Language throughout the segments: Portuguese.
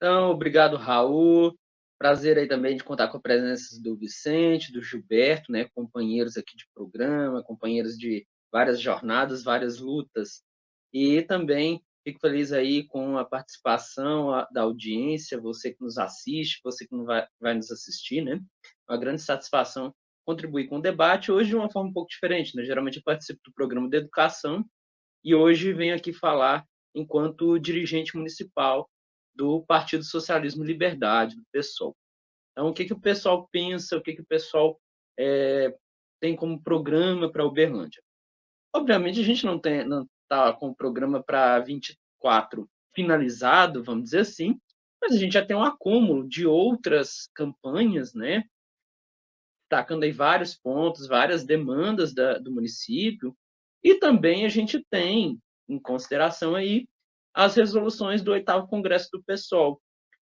Então, obrigado, Raul. Prazer aí também de contar com a presença do Vicente, do Gilberto, né, companheiros aqui de programa, companheiros de várias jornadas, várias lutas. E também fico feliz aí com a participação da audiência, você que nos assiste, você que não vai nos assistir, né? Uma grande satisfação contribuir com o debate, hoje de uma forma um pouco diferente, né? Geralmente eu participo do programa de educação e hoje venho aqui falar enquanto dirigente municipal do Partido Socialismo e Liberdade, do PSOL. Então, o que, que o pessoal pensa, o que, que o pessoal tem como programa para Uberlândia? Obviamente, a gente não está com o programa para 24 finalizado, vamos dizer assim, mas a gente já tem um acúmulo de outras campanhas, né? Destacando aí vários pontos, várias demandas do município, e também a gente tem em consideração aí as resoluções do 8º Congresso do PSOL,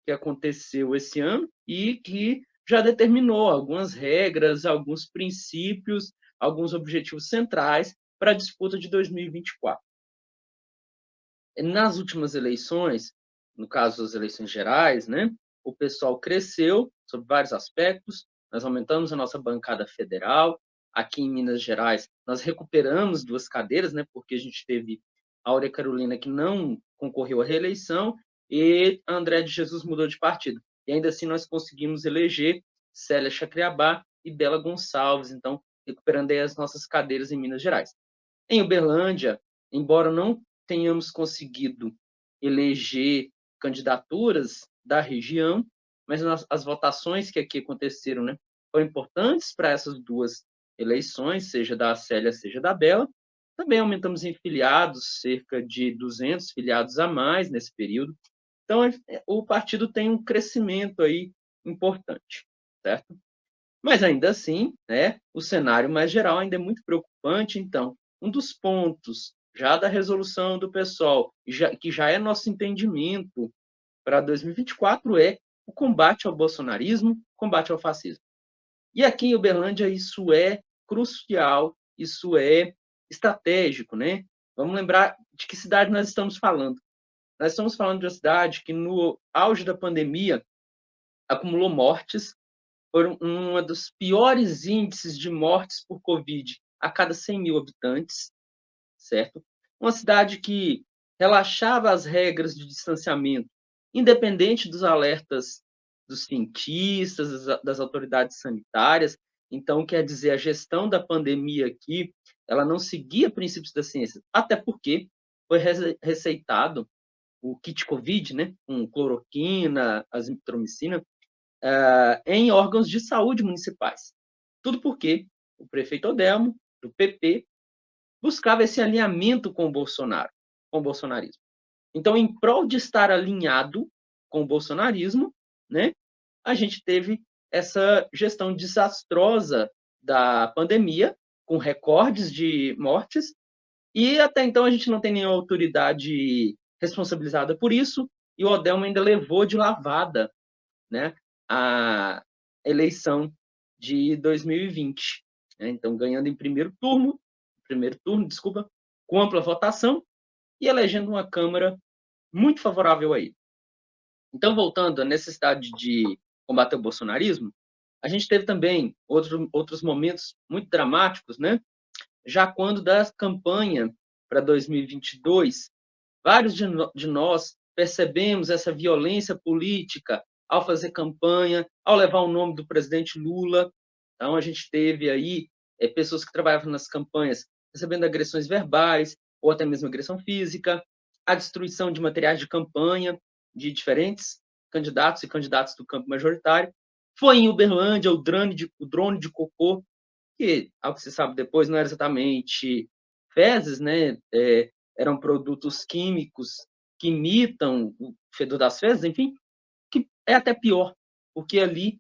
que aconteceu esse ano e que já determinou algumas regras, alguns princípios, alguns objetivos centrais para a disputa de 2024. Nas últimas eleições, no caso das eleições gerais, né, o pessoal cresceu sobre vários aspectos, nós aumentamos a nossa bancada federal, aqui em Minas Gerais nós recuperamos 2 cadeiras, né, porque a gente teve a Áurea Carolina que não concorreu à reeleição e a André de Jesus mudou de partido. E ainda assim nós conseguimos eleger Célia Chacriabá e Bela Gonçalves, então recuperando aí as nossas cadeiras em Minas Gerais. Em Uberlândia, embora não tenhamos conseguido eleger candidaturas da região, mas as votações que aqui aconteceram, né, foram importantes para essas 2 eleições, seja da Célia, seja da Bela. Também aumentamos em filiados, cerca de 200 filiados a mais nesse período. Então, o partido tem um crescimento aí importante, certo? Mas ainda assim, né, o cenário mais geral ainda é muito preocupante. Então, um dos pontos já da resolução do PSOL, que já é nosso entendimento para 2024, é o combate ao bolsonarismo, combate ao fascismo. E aqui em Uberlândia isso é crucial, isso é estratégico, né? Vamos lembrar de que cidade nós estamos falando. Nós estamos falando de uma cidade que, no auge da pandemia, acumulou mortes, foram um dos piores índices de mortes por Covid a cada 100 mil habitantes, certo? Uma cidade que relaxava as regras de distanciamento, independente dos alertas dos cientistas, das autoridades sanitárias. Então, quer dizer, a gestão da pandemia aqui, ela não seguia princípios da ciência, até porque foi receitado o kit Covid, né, com cloroquina, azitromicina, em órgãos de saúde municipais. Tudo porque o prefeito Odelmo, do PP, buscava esse alinhamento com o Bolsonaro, com o bolsonarismo. Então, em prol de estar alinhado com o bolsonarismo, né, a gente teve essa gestão desastrosa da pandemia, com recordes de mortes, e até então a gente não tem nenhuma autoridade responsabilizada por isso, e o Odelmo ainda levou de lavada, né, a eleição de 2020. Né? Então, ganhando em primeiro turno, desculpa, com ampla votação e elegendo uma Câmara muito favorável a ele. Então, voltando à necessidade de combater o bolsonarismo, a gente teve também outros momentos muito dramáticos, né? Já quando da campanha para 2022, vários de nós percebemos essa violência política ao fazer campanha, ao levar o nome do presidente Lula. Então, a gente teve aí pessoas que trabalhavam nas campanhas recebendo agressões verbais ou até mesmo agressão física, a destruição de materiais de campanha de diferentes candidatos e candidatas do campo majoritário. Foi em Uberlândia o drone de cocô, que, ao que se sabe depois, não era exatamente fezes, né? Eram produtos químicos que imitam o fedor das fezes, enfim, que é até pior, porque ali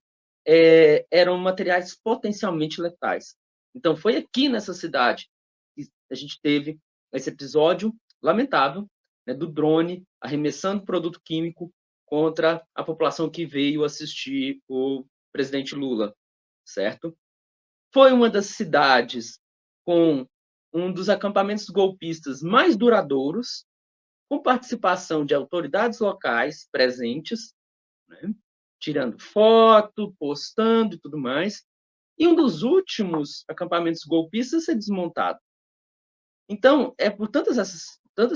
eram materiais potencialmente letais. Então, foi aqui nessa cidade que a gente teve esse episódio lamentável, né, do drone arremessando produto químico contra a população que veio assistir o presidente Lula, certo? Foi uma das cidades com um dos acampamentos golpistas mais duradouros, com participação de autoridades locais presentes, né? Tirando foto, postando e tudo mais. E um dos últimos acampamentos golpistas a ser desmontado. Então, é por tantas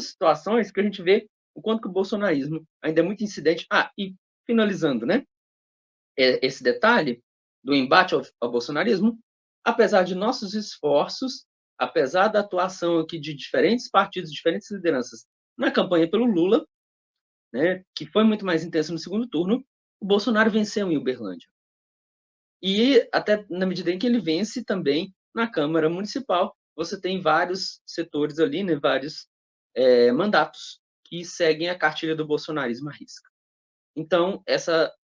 situações que a gente vê o quanto que o bolsonarismo ainda é muito incidente. E finalizando, né? Esse detalhe do embate ao bolsonarismo, apesar de nossos esforços, apesar da atuação aqui de diferentes partidos, diferentes lideranças na campanha pelo Lula, né, que foi muito mais intensa no segundo turno, o Bolsonaro venceu em Uberlândia. E até na medida em que ele vence também na Câmara Municipal, você tem vários setores ali, né, vários mandatos que seguem a cartilha do bolsonarismo à risca. Então,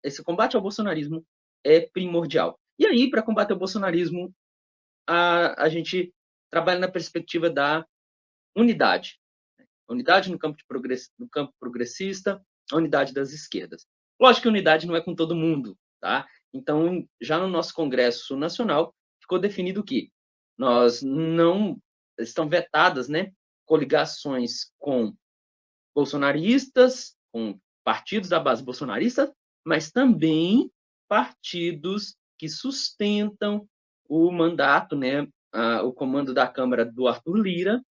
esse combate ao bolsonarismo é primordial. E aí, para combater o bolsonarismo, a gente trabalha na perspectiva da unidade. A unidade no campo progressista, a unidade das esquerdas. Lógico que a unidade não é com todo mundo, tá? Então, já no nosso Congresso Nacional, ficou definido que nós não estão vetadas, né, coligações com bolsonaristas, com partidos da base bolsonarista, mas também partidos que sustentam o mandato, né, o comando da Câmara do Arthur Lira,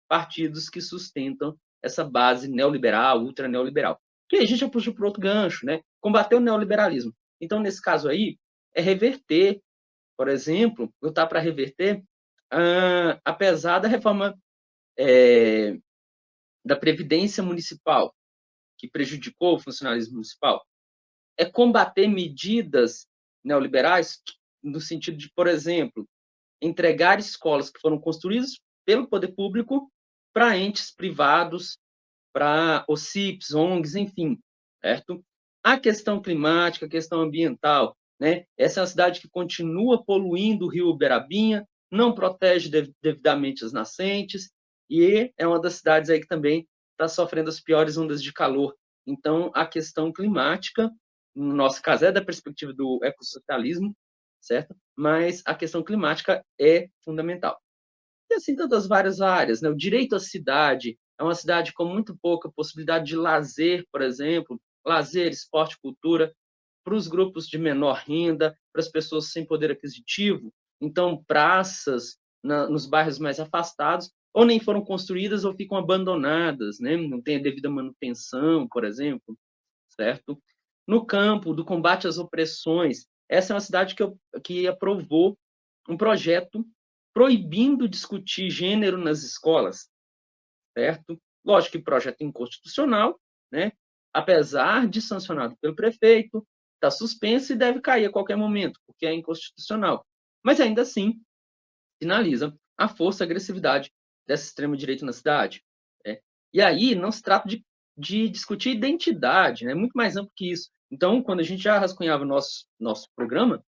partidos que sustentam essa base neoliberal, ultra-neoliberal. Que a gente já puxou para outro gancho, né? Combater o neoliberalismo. Então, nesse caso aí, é reverter, por exemplo, lutar para reverter, apesar da reforma da Previdência Municipal, que prejudicou o funcionalismo municipal, é combater medidas neoliberais no sentido de, por exemplo, entregar escolas que foram construídas pelo poder público para entes privados, para OCIPs, ONGs, enfim, certo? A questão climática, a questão ambiental, né? Essa é uma cidade que continua poluindo o rio Uberabinha, não protege devidamente as nascentes, e é uma das cidades aí que também está sofrendo as piores ondas de calor. Então, a questão climática, no nosso caso, é da perspectiva do ecossocialismo, certo? Mas a questão climática é fundamental. E assim, tantas várias áreas, né? O direito à cidade é uma cidade com muito pouca possibilidade de lazer, por exemplo, lazer, esporte, cultura, para os grupos de menor renda, para as pessoas sem poder aquisitivo. Então, praças nos bairros mais afastados, ou nem foram construídas ou ficam abandonadas, né? Não tem a devida manutenção, por exemplo, certo? No campo do combate às opressões, essa é uma cidade que aprovou um projeto proibindo discutir gênero nas escolas, certo? Lógico que projeto inconstitucional, né? Apesar de sancionado pelo prefeito, está suspenso e deve cair a qualquer momento, porque é inconstitucional. Mas ainda assim, sinaliza a força e a agressividade dessa extrema-direita na cidade. Né? E aí não se trata de discutir identidade, né? É muito mais amplo que isso. Então, quando a gente já rascunhava o nosso programa,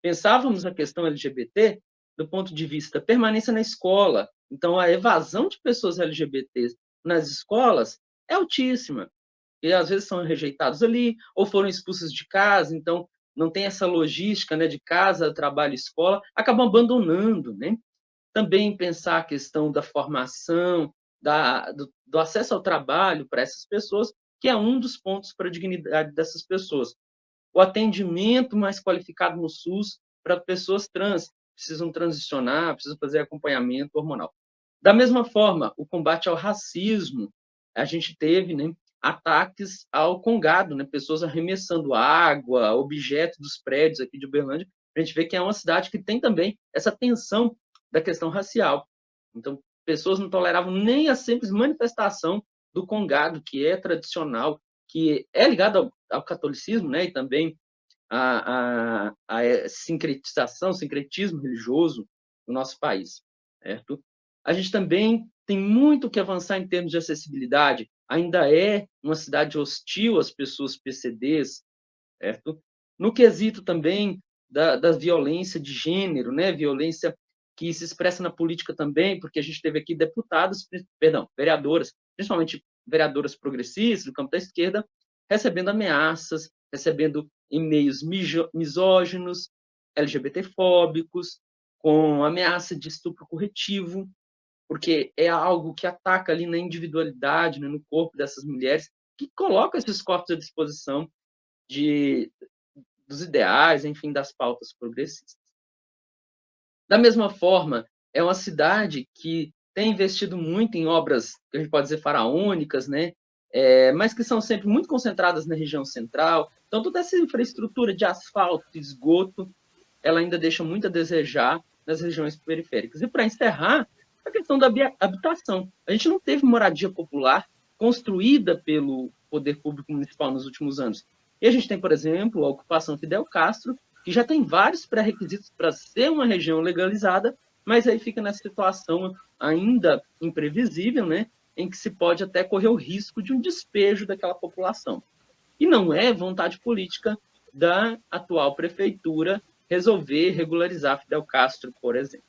pensávamos a questão LGBT do ponto de vista permanência na escola. Então, a evasão de pessoas LGBTs nas escolas é altíssima. E às vezes são rejeitados ali, ou foram expulsos de casa, então não tem essa logística, né, de casa, trabalho, escola, acabam abandonando, né? Também pensar a questão da formação, do acesso ao trabalho para essas pessoas, que é um dos pontos para a dignidade dessas pessoas. O atendimento mais qualificado no SUS para pessoas trans, precisam transicionar, precisam fazer acompanhamento hormonal. Da mesma forma, o combate ao racismo, a gente teve, né, ataques ao congado, né, pessoas arremessando água, objetos dos prédios aqui de Uberlândia. A gente vê que é uma cidade que tem também essa tensão da questão racial. Então, pessoas não toleravam nem a simples manifestação do congado, que é tradicional, que é ligado ao catolicismo, né, e também a sincretização, sincretismo religioso no nosso país, certo? A gente também tem muito que avançar em termos de acessibilidade. Ainda é uma cidade hostil às pessoas PCDs, certo? No quesito também da violência de gênero, né? Violência que se expressa na política também, porque a gente teve aqui vereadoras, principalmente vereadoras progressistas do campo da esquerda, recebendo ameaças, recebendo e-mails misóginos, LGBTfóbicos, com ameaça de estupro corretivo, porque é algo que ataca ali na individualidade, né, no corpo dessas mulheres, que coloca esses corpos à disposição dos ideais, enfim, das pautas progressistas. Da mesma forma, é uma cidade que tem investido muito em obras, que a gente pode dizer faraônicas, né? Mas que são sempre muito concentradas na região central. Então, toda essa infraestrutura de asfalto, esgoto, ela ainda deixa muito a desejar nas regiões periféricas. E, para encerrar, a questão da habitação. A gente não teve moradia popular construída pelo poder público municipal nos últimos anos. E a gente tem, por exemplo, a ocupação Fidel Castro, que já tem vários pré-requisitos para ser uma região legalizada, mas aí fica nessa situação ainda imprevisível, né, em que se pode até correr o risco de um despejo daquela população. E não é vontade política da atual prefeitura resolver regularizar Fidel Castro, por exemplo.